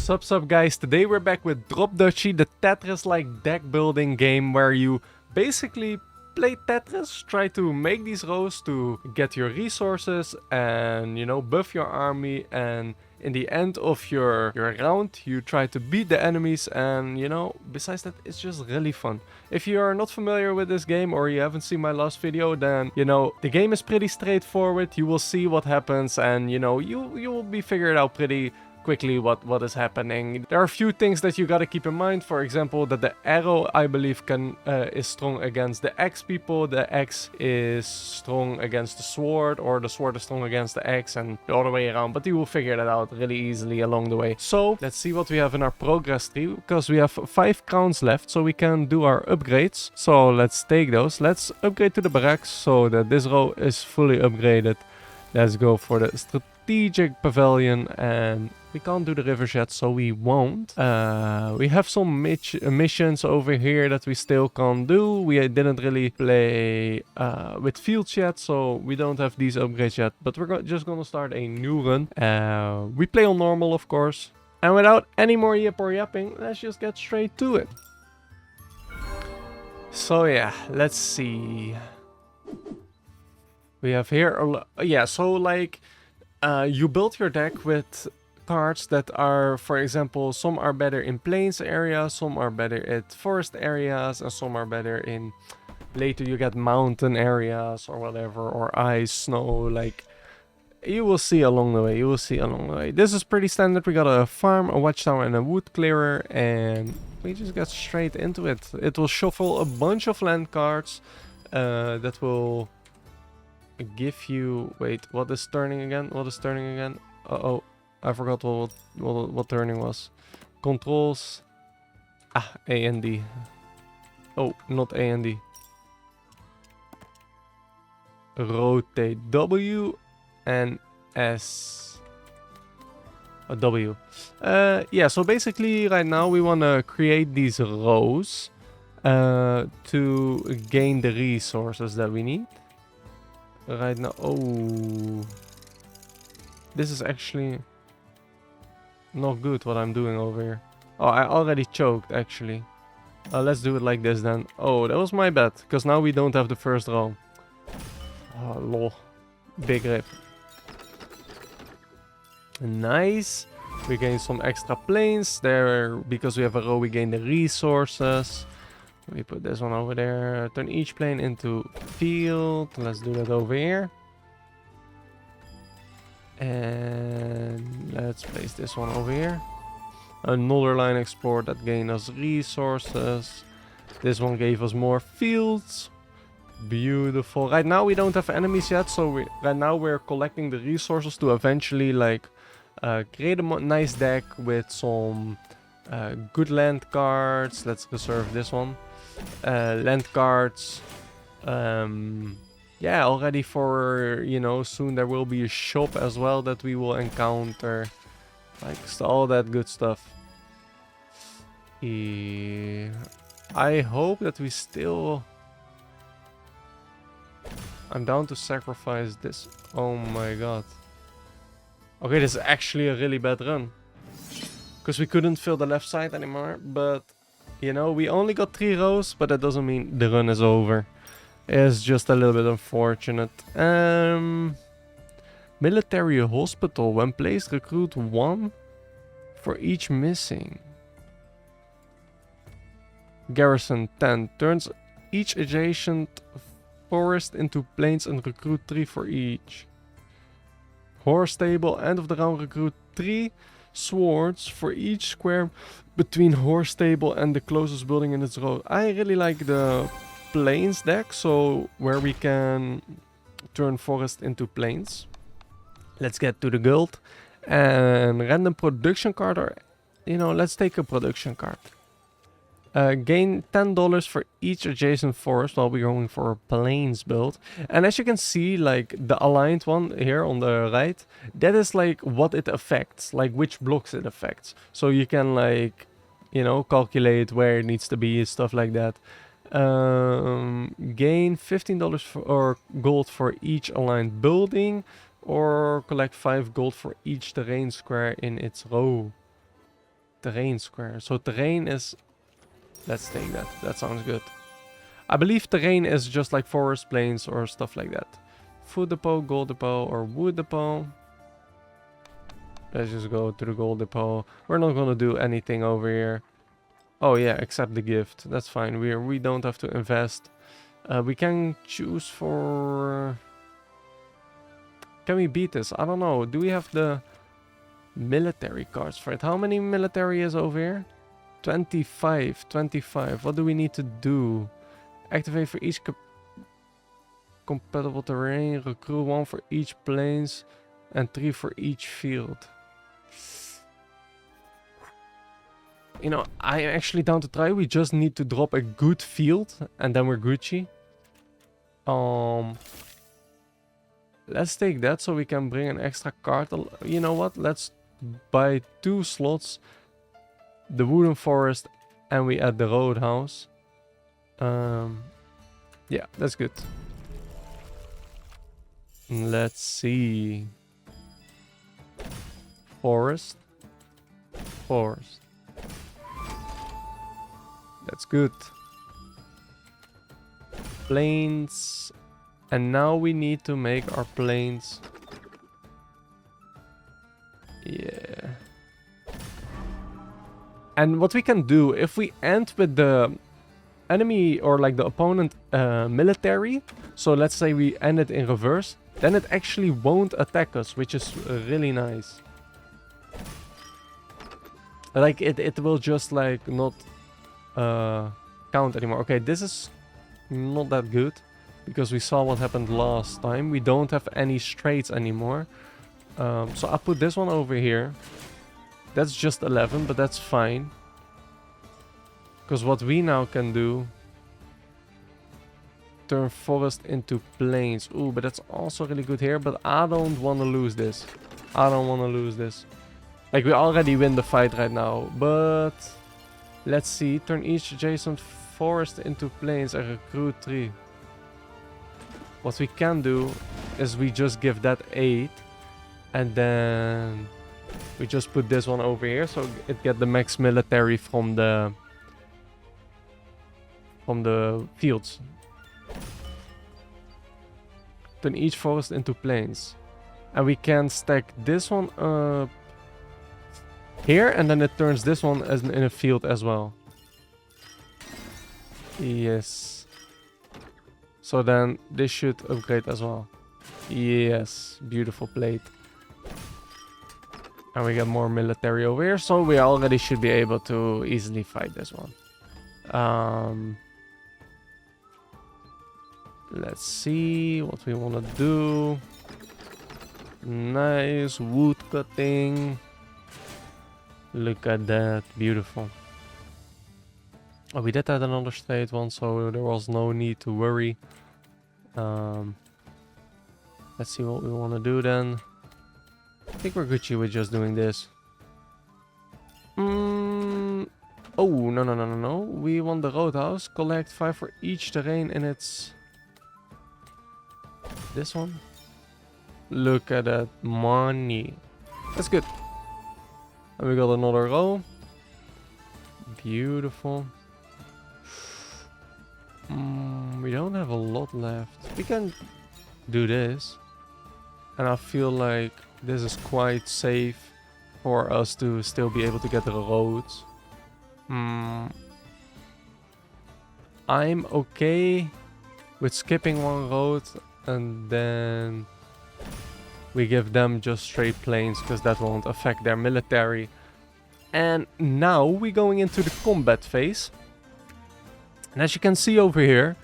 Sup guys, today we're back with Drop Duchy, the Tetris-like deck building game where you basically play Tetris, try to make these rows to get your resources and, you know, buff your army, and in the end of your round you try to beat the enemies, and, you know, besides that, it's just really fun. If you are not familiar with this game or you haven't seen my last video, then, you know, the game is pretty straightforward. You will see what happens and, you know, you will be figured out pretty quickly what is happening. There are a few things that you gotta keep in mind. For example, that the arrow, I believe, is strong against the axe people, the axe is strong against the sword, or the sword is strong against the axe, and the other way around. But you will figure that out really easily along the way. So let's see what we have in our progress tree, because we have 5 crowns left, so we can do our upgrades. So let's take those. Let's upgrade to the barracks so that this row is fully upgraded. Let's go for the strategic pavilion, and we can't do the rivers yet, so we won't. We have some missions over here that we still can't do. We didn't really play with fields yet, so we don't have these upgrades yet. But we're just gonna start a new run. We play on normal, of course. And without any more yip or yapping, let's just get straight to it. So yeah, let's see. We have here, yeah, so like, you build your deck with cards that are, for example, some are better in plains areas, some are better at forest areas, and some are better in, later you get mountain areas or whatever, or ice, snow, like, you will see along the way, This is pretty standard. We got a farm, a watchtower, and a wood clearer, and we just get straight into it. It will shuffle a bunch of land cards that will give you, wait, what is turning again? Uh-oh, I forgot what turning was. Controls, A and D. Oh, not A and D. Rotate W and S. W. Yeah, so basically right now we want to create these rows to gain the resources that we need. Right now, oh, this is actually not good what I'm doing over here. Oh, I already choked actually. Let's do it like this then. Oh, that was my bad, because now we don't have the first row. Oh, lol. Big rip. Nice. We gain some extra planes there, because we have a row, we gain the resources. We put this one over there. Turn each plane into field. Let's do that over here. And let's place this one over here. Another line export that gained us resources. This one gave us more fields. Beautiful. Right now we don't have enemies yet, so right now we're collecting the resources to eventually like create a nice deck with some good land cards. Let's reserve this one. Land cards, yeah, already for, you know, soon there will be a shop as well that we will encounter, like all that good stuff. I hope that we still, I'm down to sacrifice this. Oh my god. Okay, this is actually a really bad run, because we couldn't fill the left side anymore, but you know, we only got 3 rows, but that doesn't mean the run is over. It's just a little bit unfortunate. Military hospital. When placed, recruit 1 for each missing. Garrison 10. Turns each adjacent forest into plains and recruit 3 for each. Horse stable. End of the round, recruit 3 swords for each square between horse stable and the closest building in its row. I really like the plains deck, so where we can turn forest into plains. Let's get to the guild. And random production card, or, you know, let's take a production card. Gain $10 for each adjacent forest while we're going for a plains build. And as you can see, like the aligned one here on the right, that is like what it affects, like which blocks it affects. So you can, like, you know, calculate where it needs to be and stuff like that. Gain $15 or gold for each aligned building, or collect 5 gold for each terrain square in its row. terrain square. So terrain is... Let's take that. That sounds good. I believe terrain is just like forest, plains, or stuff like that. Food depot, gold depot, or wood depot. Let's just go to the gold depot. We're not gonna do anything over here. Oh yeah, except the gift. That's fine. We don't have to invest. We can choose for... Can we beat this? I don't know. Do we have the military cards for it? How many military is over here? 25. 25. What do we need to do? Activate for each compatible terrain. Recruit 1 for each plains. And 3 for each field. You know, I'm actually down to try. We just need to drop a good field. And then we're Gucci. Let's take that so we can bring an extra card. You know what? Let's buy 2 slots. The wooden forest. And we add the roadhouse. Yeah, that's good. Let's see. Forest. Forest. That's good. Plains. And now we need to make our plains. Yeah. And what we can do, if we end with the enemy or like the opponent military, so let's say we end it in reverse, then it actually won't attack us, which is really nice. Like it will just like not count anymore. Okay, this is not that good because we saw what happened last time. We don't have any straights anymore. So I'll put this one over here. That's just 11, but that's fine. Because what we now can do... Turn forest into plains. Ooh, but that's also really good here. But I don't want to lose this. I don't want to lose this. Like, we already win the fight right now. But... Let's see. Turn each adjacent forest into plains and recruit 3. What we can do is we just give that 8. And then... We just put this one over here. So it get the max military from the fields. Turn each forest into plains. And we can stack this one up here. And then it turns this one as in a field as well. Yes. So then this should upgrade as well. Yes. Beautiful plate. And we get more military over here. So we already should be able to easily fight this one. Let's see what we want to do. Nice wood cutting. Look at that. Beautiful. Oh, we did that another straight one, so there was no need to worry. Let's see what we want to do then. I think we're Gucci with just doing this. Oh, no. We want the roadhouse. Collect 5 for each terrain in its... This one? Look at that money. That's good. And we got another row. Beautiful. We don't have a lot left. We can do this. And I feel like this is quite safe for us to still be able to get the roads. I'm okay with skipping one road and then we give them just straight plains because that won't affect their military. And now we're going into the combat phase. And as you can see over here,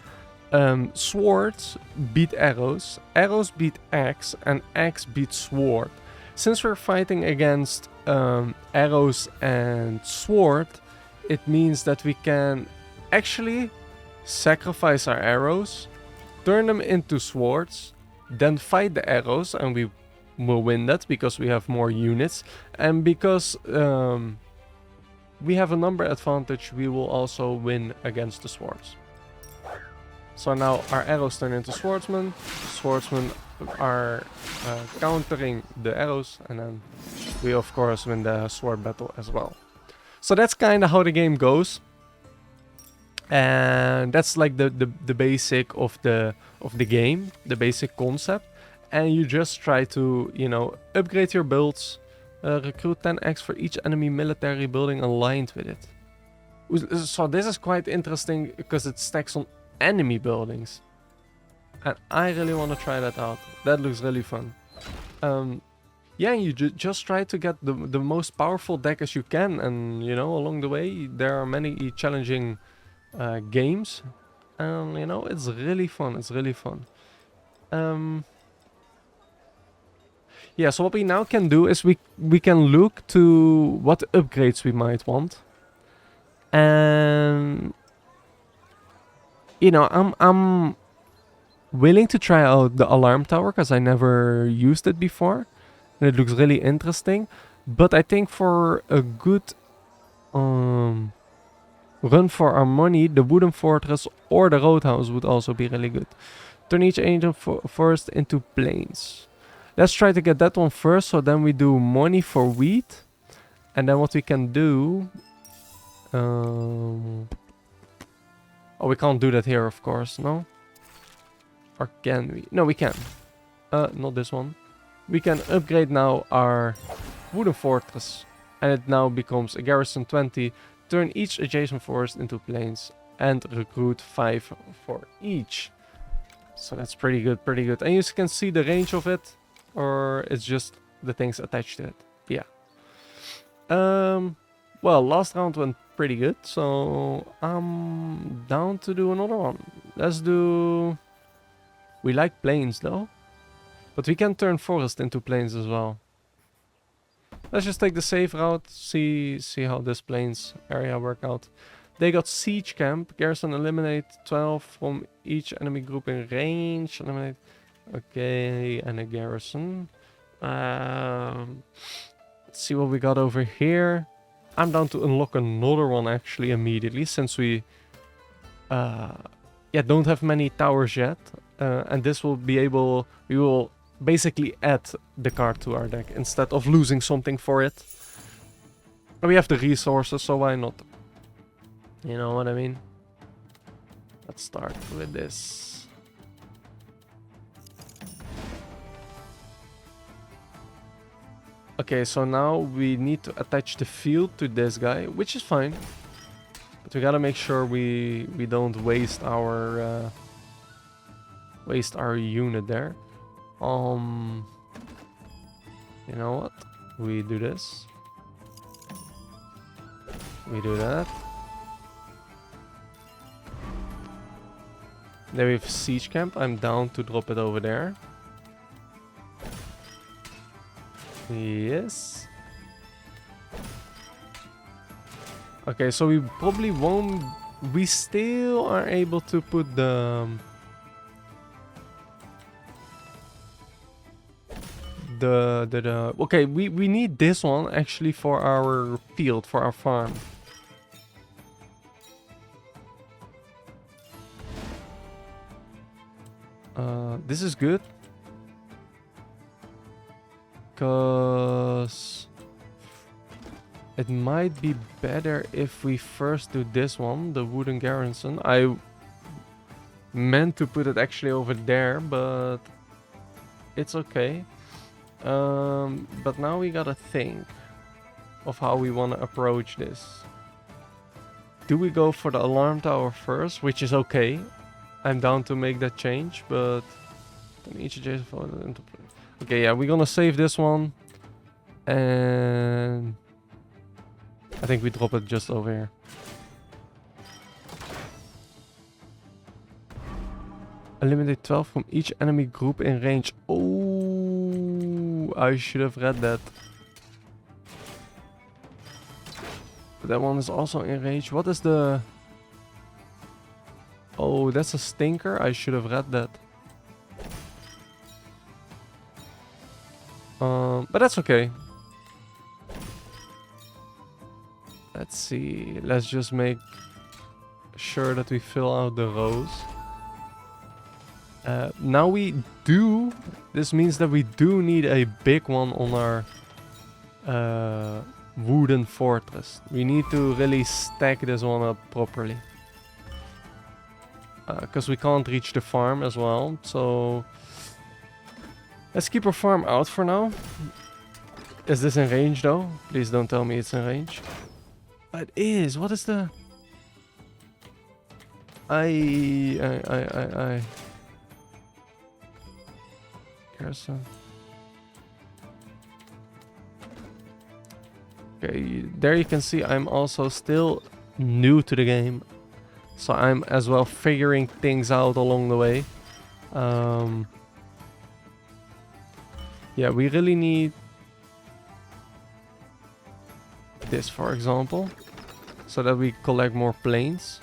swords beat arrows, arrows beat axe, and axe beat sword. Since we're fighting against arrows and sword, it means that we can actually sacrifice our arrows, turn them into swords, then fight the arrows, and we will win that because we have more units. And because we have a number advantage, we will also win against the swords. So now our arrows turn into swordsmen. Swordsmen are countering the arrows, and then we of course win the sword battle as well. So that's kind of how the game goes. And that's like the basic of the game, the basic concept. And you just try to, you know, upgrade your builds, recruit 10x for each enemy military building aligned with it. So this is quite interesting because it stacks on enemy buildings. And I really want to try that out. That looks really fun. Yeah, you just try to get the most powerful deck as you can. And, you know, along the way, there are many challenging games. And, you know, it's really fun. It's really fun. Yeah, so what we now can do is we can look to what upgrades we might want. And, you know, I'm willing to try out the alarm tower because I never used it before. And it looks really interesting. But I think for a good run for our money, the wooden fortress or the roadhouse would also be really good. Turn each ancient forest into plains. Let's try to get that one first, so then we do money for wheat. And then what we can do... oh, we can't do that here, of course, no? Or can we? No, we can. Not this one. We can upgrade now our wooden fortress. And it now becomes a garrison 20. Turn each adjacent forest into plains. And recruit 5 for each. So that's pretty good, pretty good. And you can see the range of it. Or it's just the things attached to it. Yeah. Well, last round went pretty good. So I'm down to do another one. Let's do... We like plains though. But we can turn forest into plains as well. Let's just take the safe route. See how this plains area work out. They got siege camp. Garrison eliminate 12 from each enemy group in range. Eliminate... Okay, and a garrison. Let's see what we got over here. I'm down to unlock another one actually immediately, since we don't have many towers yet. And this will be able... We will basically add the card to our deck instead of losing something for it. And we have the resources, so why not? You know what I mean? Let's start with this. Okay, so now we need to attach the field to this guy, which is fine. But we gotta make sure we don't waste our unit there. You know what? We do this. We do that. Then we have siege camp. I'm down to drop it over there. Yes. Okay, so we probably won't... We still are able to put the... Okay, we need this one actually for our field, for our farm. This is good. Because it might be better if we first do this one, the wooden garrison. I meant to put it actually over there, but it's okay. But now we gotta think of how we want to approach this. Do we go for the alarm tower first, which is okay. I'm down to make that change, but then each adjacent forward into play. Okay, yeah, we're gonna save this one. And I think we drop it just over here. Eliminate 12 from each enemy group in range. Oh, I should have read that. But that one is also in range. What is the... Oh, that's a stinker. I should have read that. But that's okay. Let's see. Let's just make sure that we fill out the rows. Now we do... This means that we do need a big one on our wooden fortress. We need to really stack this one up properly. Because we can't reach the farm as well. So let's keep our farm out for now. Is this in range though? Please don't tell me it's in range. It is. What is the... Garrison. Okay, there you can see I'm also still new to the game. So I'm as well figuring things out along the way. Yeah, we really need this, for example, so that we collect more planes.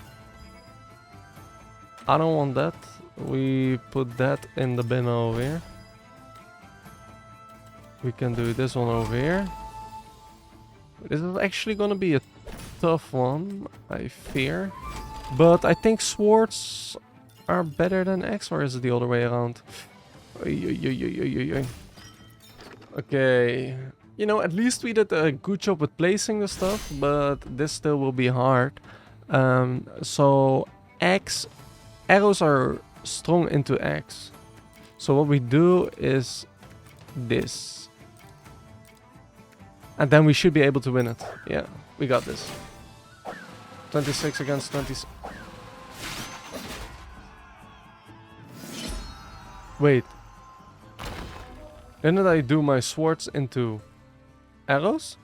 I don't want that. We put that in the bin over here. We can do this one over here. This is actually gonna be a tough one, I fear. But I think swords are better than X, or is it the other way around? Okay. You know, at least we did a good job with placing the stuff, but this still will be hard. So X, arrows are strong into X. So what we do is this. And then we should be able to win it. Yeah, we got this. 26 against 26. Wait. Didn't I do my swords into arrows?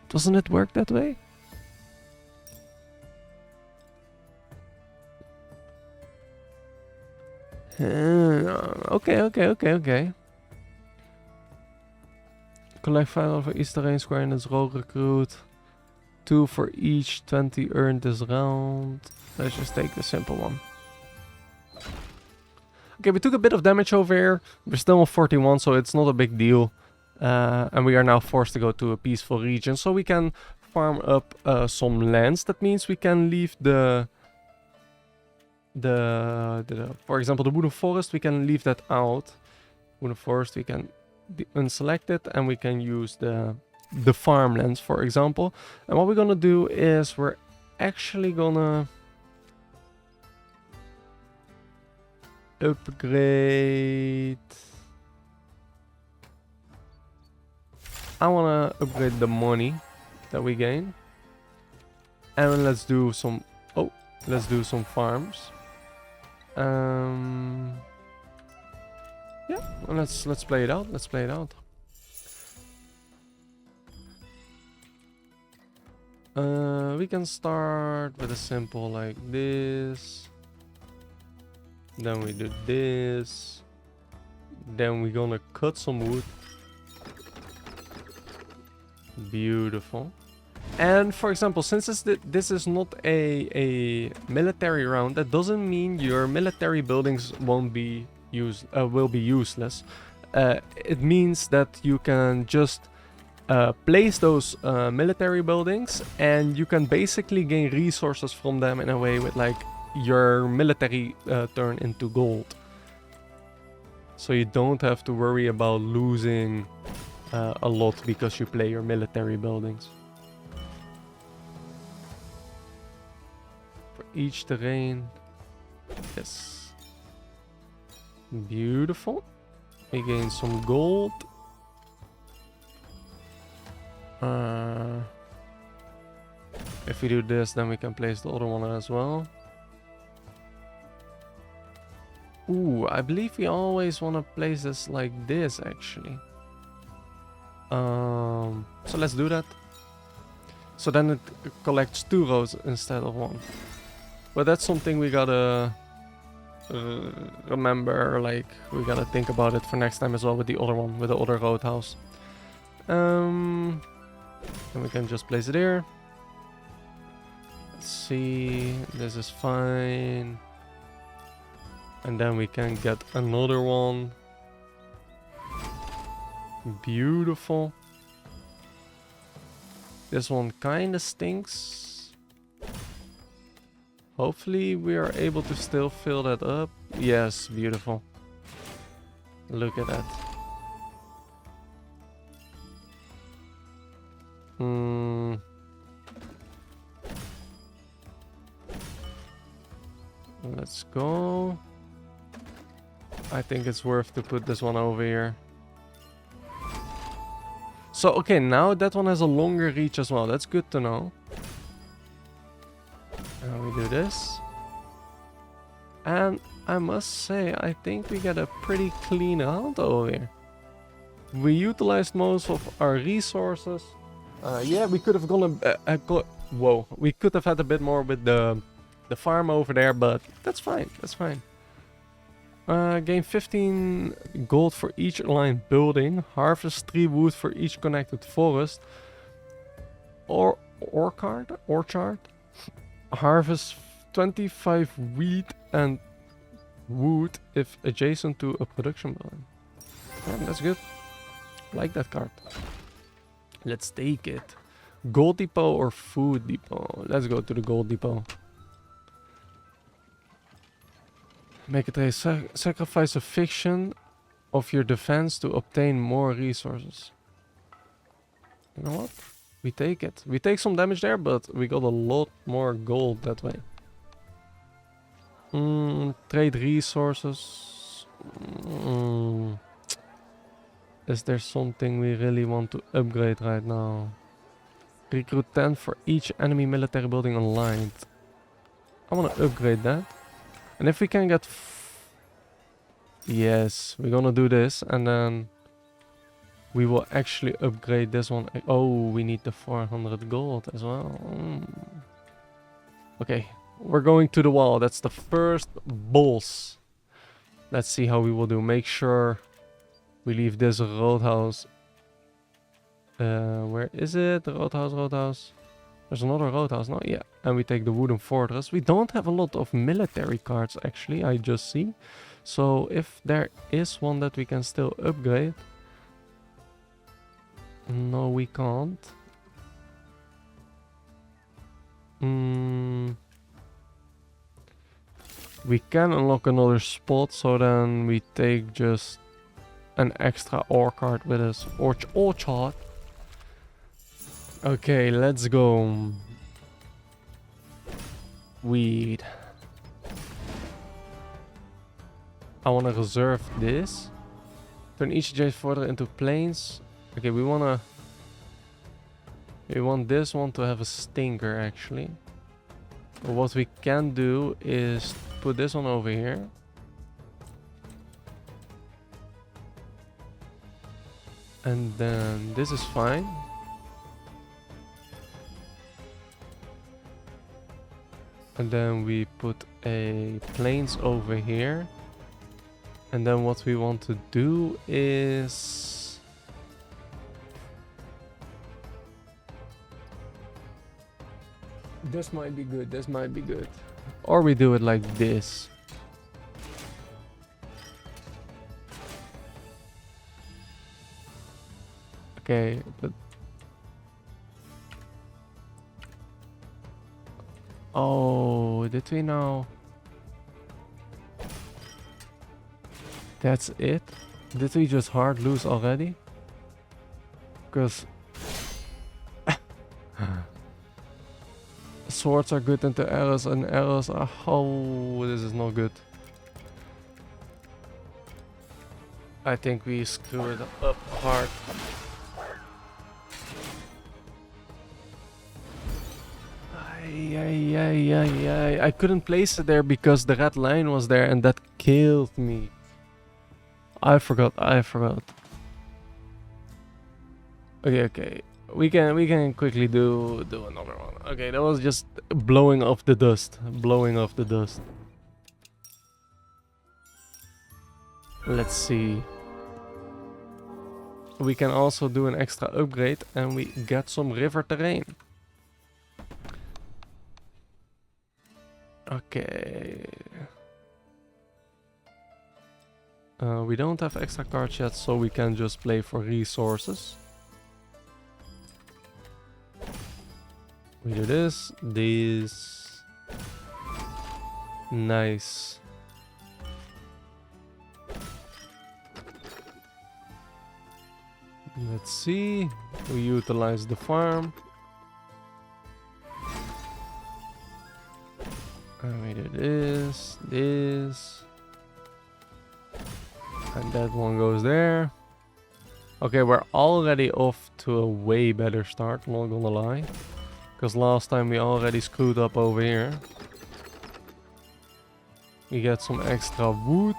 Doesn't it work that way? Okay. Collect 5 for each terrain square in this rogue recruit. 2 for each 20 earned this round. Let's just take the simple one. Okay, we took a bit of damage over here. We're still on 41, so it's not a big deal. And we are now forced to go to a peaceful region, so we can farm up some lands. That means we can leave the for example, the wooden forest, we can leave that out. Wooden forest, we can unselect it, and we can use the farmlands, for example. And what we're gonna do is we're actually gonna upgrade. I wanna upgrade the money that we gain, and let's do some. Oh, let's do some farms. Yeah, let's play it out. Let's play it out. We can start with a simple like this. Then we do this. Then we're gonna cut some wood. Beautiful. And for example, since this is not a military round, that doesn't mean your military buildings won't be will be useless. It means that you can just place those military buildings, and you can basically gain resources from them in a way with like your military turn into gold. So you don't have to worry about losing a lot because you play your military buildings. For each terrain. Yes. Beautiful. We gain some gold. If we do this, then we can place the other one as well. Ooh, I believe we always want to place this like this, actually. So let's do that. So then it collects 2 rows instead of 1. But that's something we gotta remember, like we gotta think about it for next time as well with the other one, with the other roadhouse. And we can just place it here. Let's see, this is fine. And then we can get another one. Beautiful. This one kind of stinks. Hopefully we are able to still fill that up. Yes, beautiful. Look at that. Let's go. I think it's worth to put this one over here. So, okay, now that one has a longer reach as well. That's good to know. And we do this. And I must say, I think we get a pretty clean hunt over here. We utilized most of our resources. Yeah, we could have gone whoa, we could have had a bit more with the farm over there, but that's fine. That's fine. Gain 15 gold for each aligned building. Harvest 3 wood for each connected forest. Orchard. Harvest 25 wheat and wood if adjacent to a production building. Yeah, that's good. Like that card. Let's take it. Gold depot or food depot? Let's go to the gold depot. Make it a sacrifice a fiction of your defense to obtain more resources. You know what? We take it. We take some damage there, but we got a lot more gold that way. Trade resources. Is there something we really want to upgrade right now? Recruit 10 for each enemy military building aligned. I want to upgrade that. And if we can get... Yes, we're gonna do this. And then we will actually upgrade this one. Oh, we need the 400 gold as well. Okay, we're going to the wall. That's the first boss. Let's see how we will do. Make sure we leave this roadhouse. Where is it? The roadhouse. There's another roadhouse now. Yeah. And we take the wooden fortress. We don't have a lot of military cards actually. I just see. So if there is one that we can still upgrade. No, we can't. We can unlock another spot. So then we take just an extra ore card with us. Orchard. Okay, let's go. Weed. I want to reserve this. Turn each adjacent further into plains. Okay, we want this one to have a stinker actually. But what we can do is put this one over here. And then this is fine. And then we put a plains over here. And then what we want to do is... This might be good, this might be good. Or we do it like this. Okay, but... Oh, did we now? That's it? Did we just hard lose already? Because... Swords are good into arrows and arrows are... Oh, this is not good. I think we screwed up hard. I couldn't place it there because the red line was there and that killed me. I forgot. Okay. We can quickly do another one. Okay, that was just blowing off the dust. Let's see. We can also do an extra upgrade and we get some river terrain. Okay. We don't have extra cards yet, so we can just play for resources. We do this. Nice. Let's see. We utilize the farm. And we do this, this. And that one goes there. Okay, we're already off to a way better start, not gonna lie. Because last time we already screwed up over here. We get some extra wood.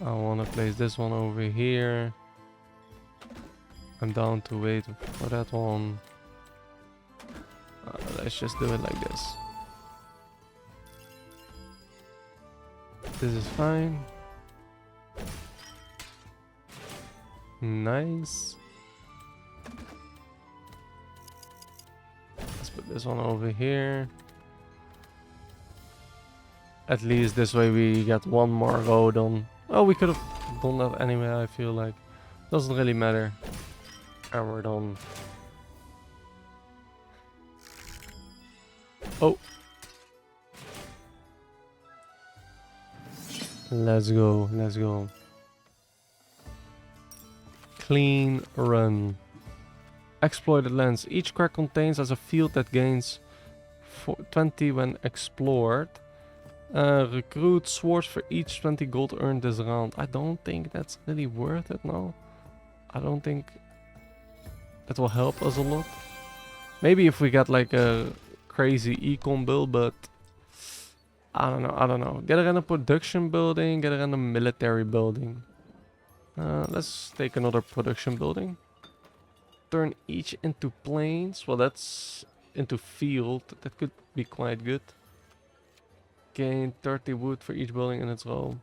I wanna place this one over here. I'm down to wait for that one. Let's just do it like this. This is fine. Nice. Let's put this one over here. At least this way we get one more row done. Oh, we could have done that anyway, I feel like. Doesn't really matter. And we're done. Oh. Let's go, let's go. Clean run. Exploited lands. Each crack contains as a field that gains 20 when explored. Recruit swords for each 20 gold earned this round. I don't think that's really worth it now. I don't think that will help us a lot. Maybe if we got like a crazy econ build, but I don't know. Get it in a production building, get it in a military building. Let's take another production building. Turn each into plains. Well, that's into field. That could be quite good. Gain 30 wood for each building in its row.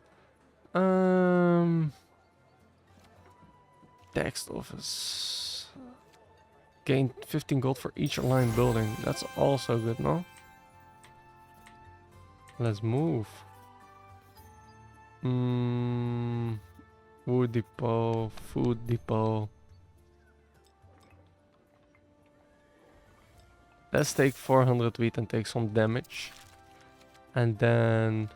Text office. Gain 15 gold for each aligned building. That's also good, no? Let's move. Wood depot, food depot. Let's take 400 wheat and take some damage. And then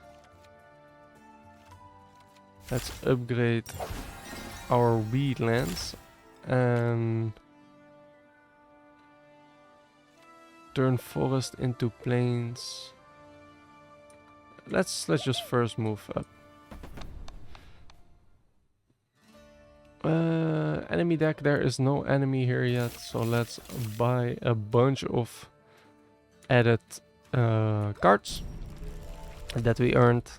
let's upgrade our wheat lands and turn forest into plains. Let's just first move up. Enemy deck, there is no enemy here yet, so let's buy a bunch of added cards that we earned.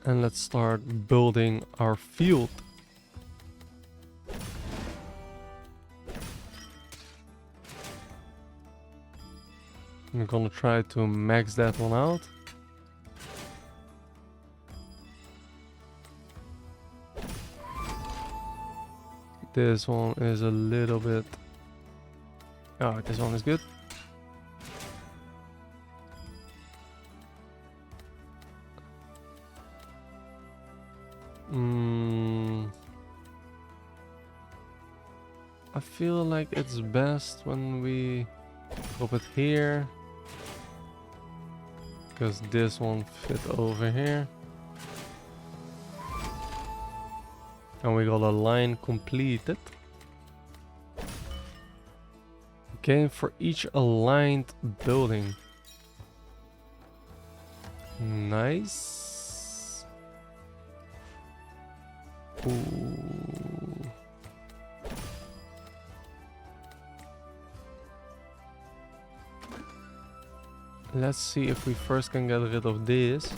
And let's start building our field. I'm gonna try to max that one out. This one is a little bit... Oh, this one is good. I feel like it's best when we drop it here, because this won't fit over here. And we got a line completed. Gain for each aligned building. Nice. Ooh. Let's see if we first can get rid of this.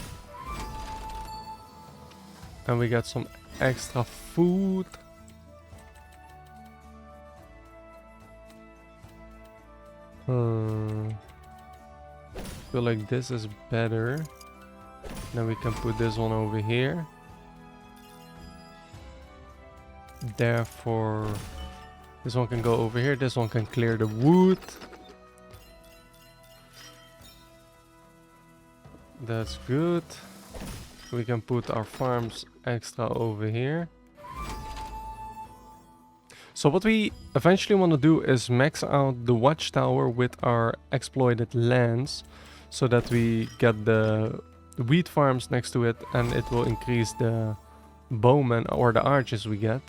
And we got some extra food. Feel like this is better. Then we can put this one over here. Therefore, this one can go over here. This one can clear the wood. That's good. We can put our farms extra over here. So what we eventually want to do is max out the watchtower with our exploited lands, so that we get the wheat farms next to it, and it will increase the bowmen or the archers we get.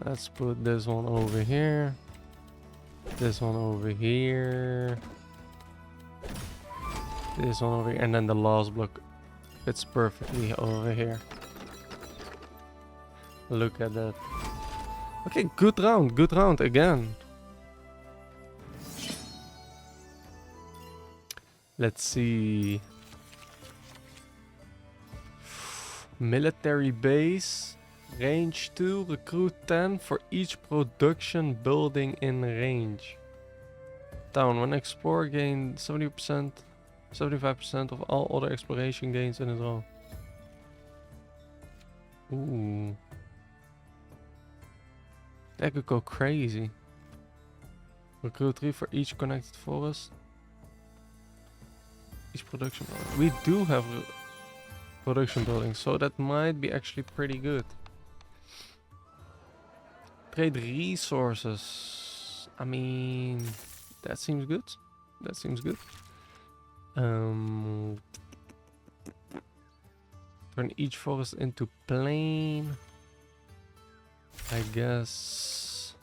Let's put this one over here. This one over here. This one over here. And then the last block fits perfectly over here. Look at that. Okay, good round again. Let's see. Military base. Range 2, recruit 10 for each production building in range. Town, when explore gain 70%, 75% of all other exploration gains in a row. Ooh. That could go crazy. Recruit 3 for each connected forest. Each production building. We do have production buildings, so that might be actually pretty good. Trade resources. I mean, that seems good. That seems good. Turn each forest into plain. I guess.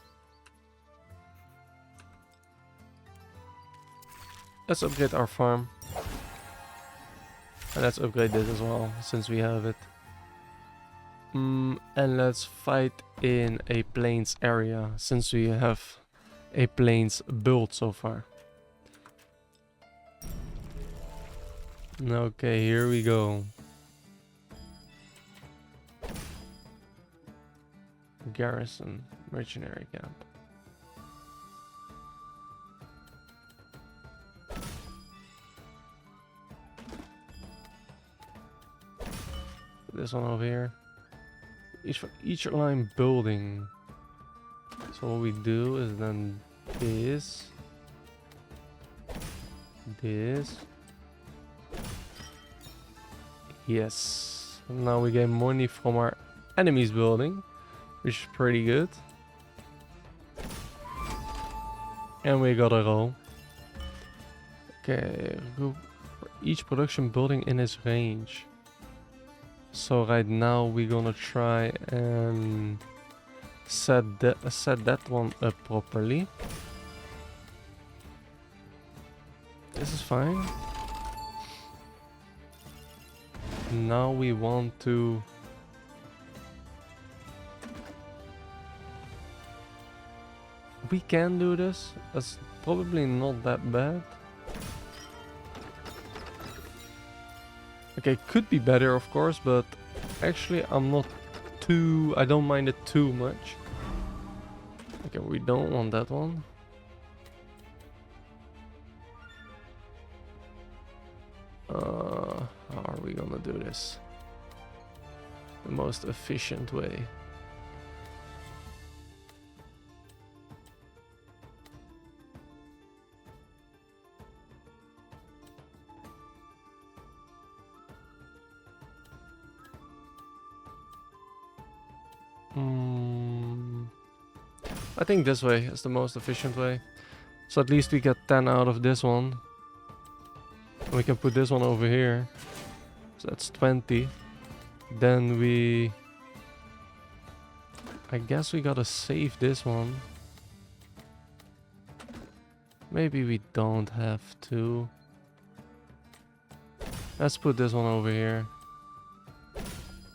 Let's upgrade our farm. And let's upgrade this as well, since we have it. And let's fight in a plains area, since we have a plains build so far. Okay, here we go. Garrison, mercenary camp. This one over here. Each line building. So what we do is then this. Yes. Now we get money from our enemies building, which is pretty good. And we got a roll. Okay, go for each production building in its range. So right now we're gonna try and set that one up properly. This is fine. Now we want to we can do this. That's probably not that bad. Okay, could be better of course, but actually I don't mind it too much. Okay, we don't want that one. How are we gonna do this? The most efficient way. I think this way is the most efficient way. So at least we get 10 out of this one. And we can put this one over here. So that's 20. Then I guess we gotta save this one. Maybe we don't have to. Let's put this one over here.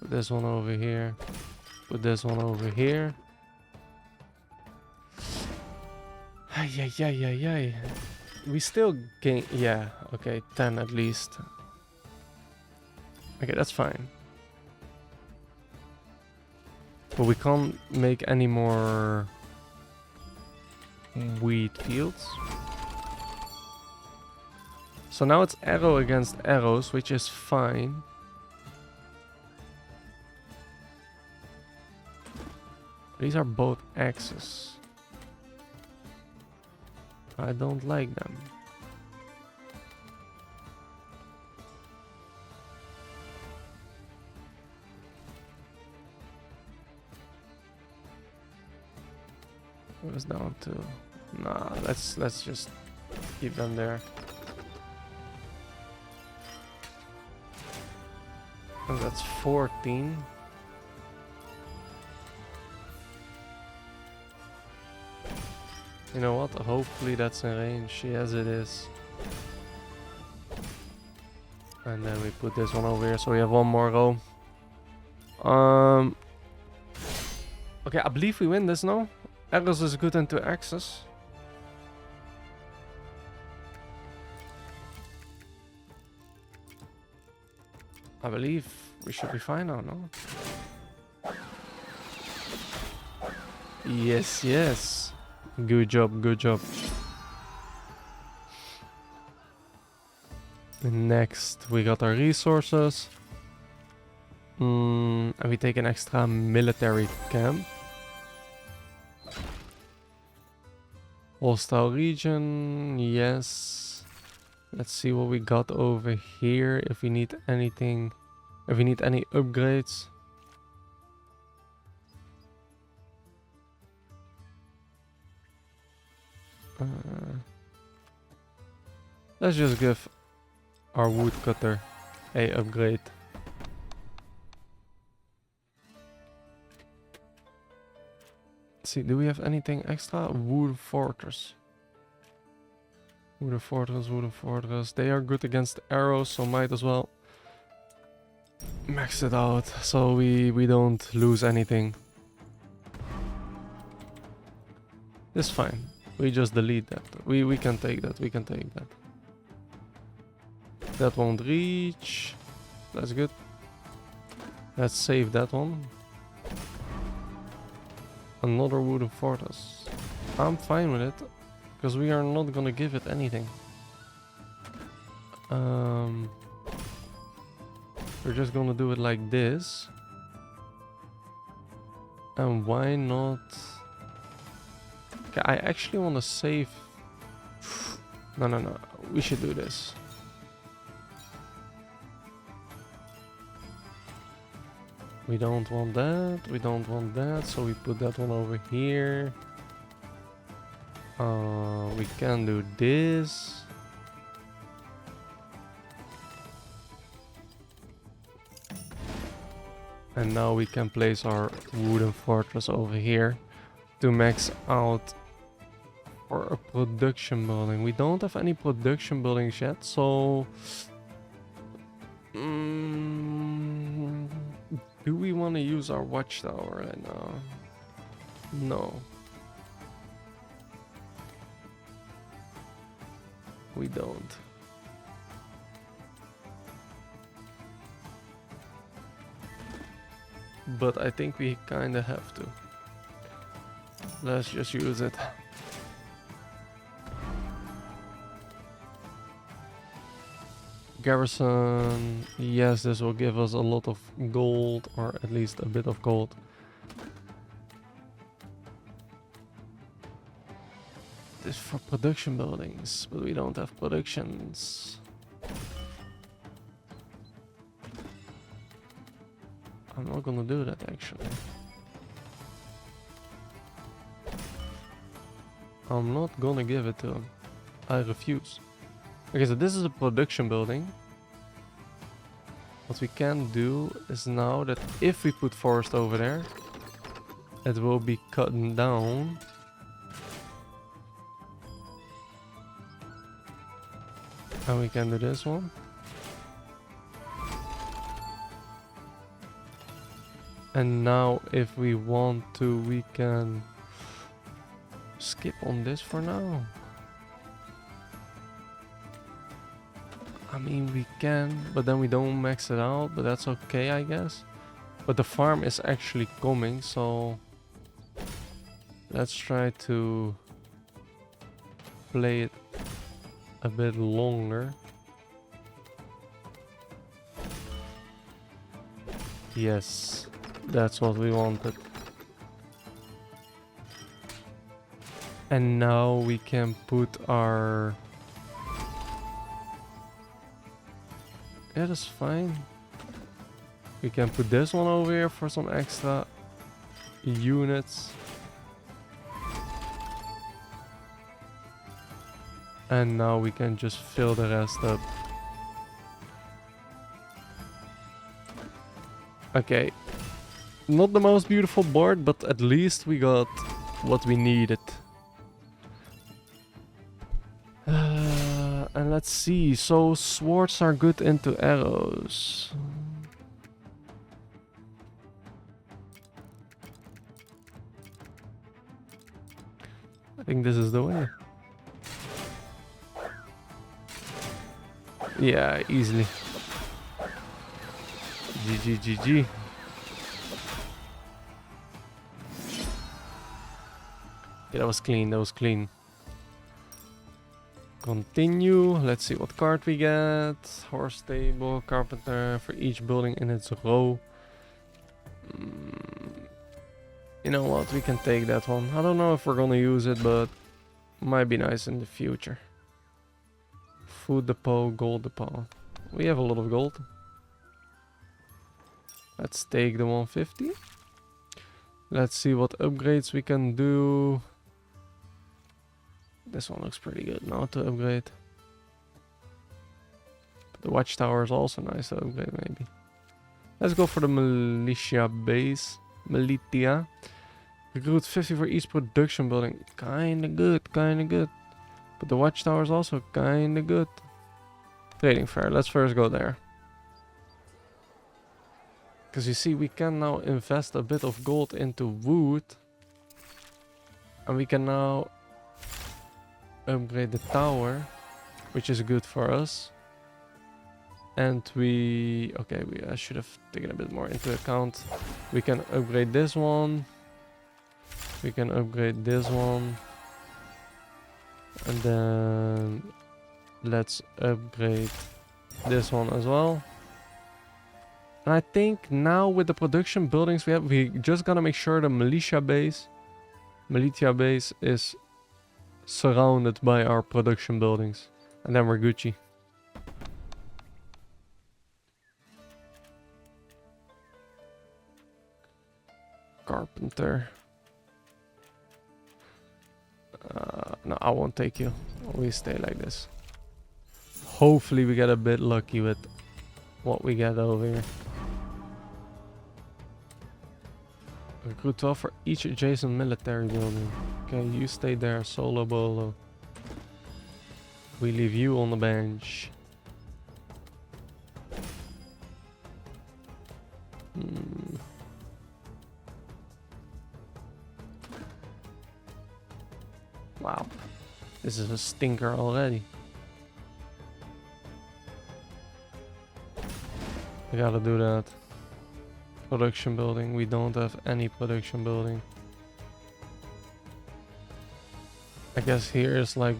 Put this one over here. Put this one over here. Ay. We still gain, yeah, okay, 10 at least. Okay, that's fine. But we can't make any more wheat fields. So now it's arrow against arrows, which is fine. These are both axes. I don't like them. It was down to. Nah, let's just keep them there. And that's 14. You know what? Hopefully that's in range. Yes, it is. And then we put this one over here, so we have one more row. Okay, I believe we win this now. Arrows is good into axes. I believe we should be fine now, no? Yes, yes. Good job, good job. Next, we got our resources. And we take an extra military camp. Hostile region, yes. Let's see what we got over here. If we need anything, if we need any upgrades. Let's just give our woodcutter a upgrade. Let's see, do we have anything extra? Wooden fortress. Wooden fortress, wooden fortress. They are good against arrows, so might as well max it out so we don't lose anything. It's fine. We just delete that. We can take that. We can take that. That won't reach. That's good. Let's save that one. Another wooden fortress. I'm fine with it. Because we are not gonna give it anything. We're just gonna do it like this. And why not... Okay, I actually want to save... No. We should do this. We don't want that. We don't want that. So we put that one over here. We can do this. And now we can place our wooden fortress over here to max out for a production building. We don't have any production buildings yet, so do we want to use our watchtower right now? No. We don't. But I think we kinda have to. Let's just use it. Garrison. Yes, this will give us a lot of gold, or at least a bit of gold. This for production buildings, but we don't have productions. I'm not gonna do that actually. I'm not gonna give it to him. I refuse. Okay, so this is a production building. What we can do is now that if we put forest over there, it will be cut down. And we can do this one. And now if we want to, we can skip on this for now. I mean, we can, but then we don't max it out, but that's okay, I guess. But the farm is actually coming, so let's try to play it a bit longer. Yes. That's what we wanted. And now we can put our... Yeah, that's fine. We can put this one over here for some extra units. And now we can just fill the rest up. Okay. Not the most beautiful board, but at least we got what we needed. And let's see. So swords are good into arrows. I think this is the way. Yeah, easily. GG, GG. Yeah, that was clean, that was clean. Continue. Let's see what card we get. Horse stable, carpenter for each building in its row. You know what? We can take that one. I don't know if we're gonna use it, but might be nice in the future. Food depot, gold depot. We have a lot of gold. Let's take the 150. Let's see what upgrades we can do. This one looks pretty good now to upgrade. The watchtower is also nice to upgrade, maybe. Let's go for the militia base. Militia. Recruit 50 for each production building. Kinda good, kinda good. But the watchtower is also kinda good. Trading fair. Let's first go there. Because you see, we can now invest a bit of gold into wood. And we can now upgrade the tower, which is good for us. And I should have taken a bit more into account. We can upgrade this one. We can upgrade this one. And then let's upgrade this one as well. And I think now with the production buildings we just gotta make sure the militia base is surrounded by our production buildings. And then we're Gucci. Carpenter. No, I won't take you. We stay like this. Hopefully we get a bit lucky with what we get over here. Recruit 12 for each adjacent military building. Okay, you stay there, solo bolo. We leave you on the bench. Wow, this is a stinker already. We gotta do that. Production building. We don't have any production building. I guess here is like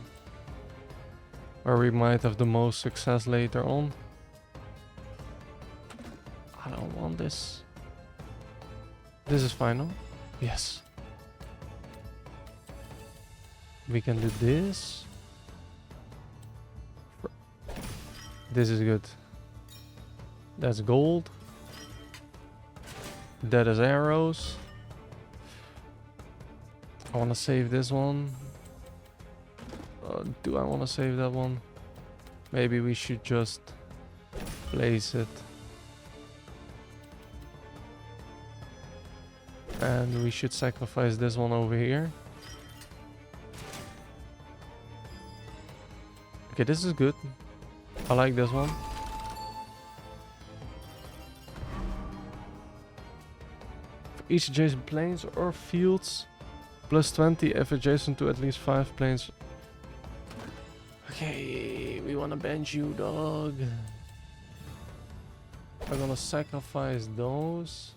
where we might have the most success later on. I don't want this. This is final. Yes. We can do this. This is good. That's gold. That is arrows. I want to save this one. Do I want to save that one? Maybe we should just place it. And we should sacrifice this one over here. Okay, this is good. I like this one. For each adjacent plains or fields, plus 20 if adjacent to at least 5 plains. Okay, we wanna bench you, dog. I'm gonna sacrifice those.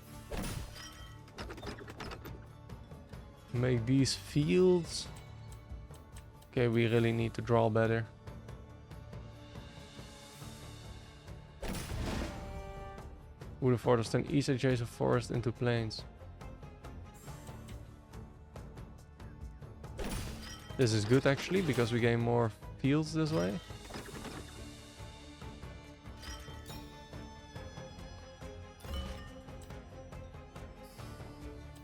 Make these fields. Okay, we really need to draw better. Would have forest turn each adjacent forest into plains. This is good actually, because we gain more fields this way.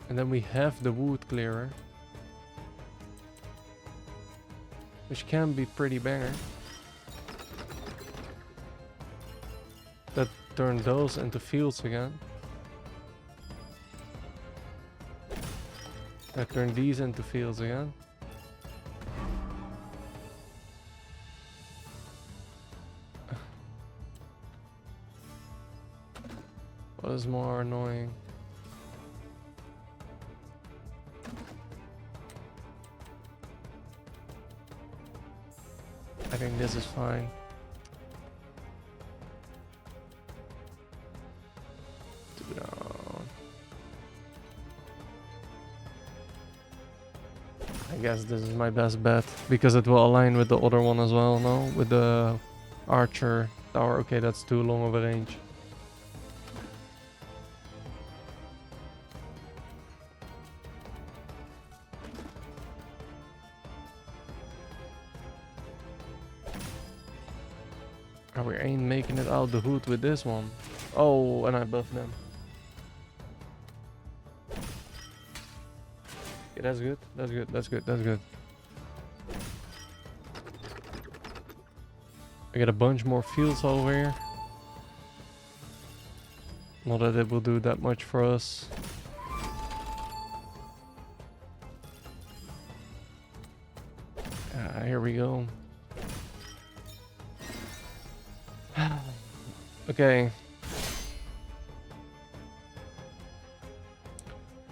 And then we have the wood clearer, which can be pretty banger. That turn those into fields again. I turn these into fields again. What is more annoying? I think this is fine. I guess this is my best bet because it will align with the other one as well, no? With the archer tower. Okay, that's too long of a range. Oh, we ain't making it out the hood with this one. Oh, and I buffed them. Okay, that's good. That's good. That's good. That's good. I got a bunch more fields over here. Not that it will do that much for us. Here we go. Okay.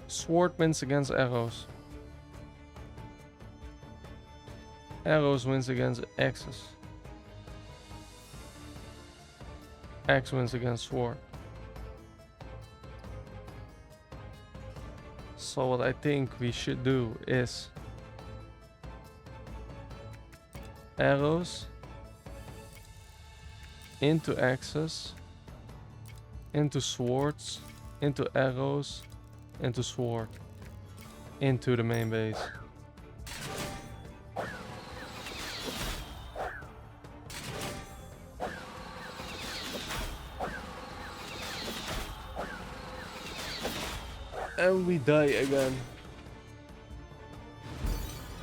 Sword wins against arrows. Arrows wins against axes. Axe wins against sword. So what I think we should do is arrows into axes, into swords, into arrows, into sword, into the main base. And we die again.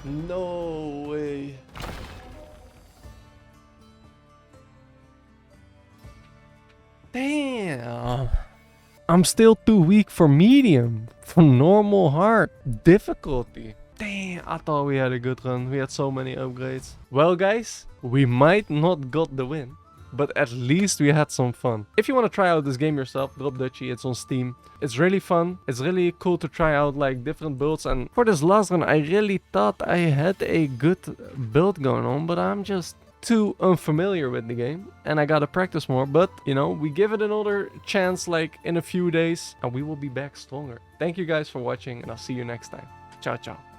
No way. Damn. I'm still too weak for medium. For normal hard difficulty. Damn, I thought we had a good run. We had so many upgrades. Well guys, we might not got the win, but at least we had some fun. If you want to try out this game yourself, Drop Duchy, it's on Steam. It's really fun. It's really cool to try out like different builds. And for this last run, I really thought I had a good build going on, but I'm just too unfamiliar with the game and I gotta practice more. But you know, we give it another chance like in a few days and we will be back stronger. Thank you guys for watching and I'll see you next time. Ciao, ciao.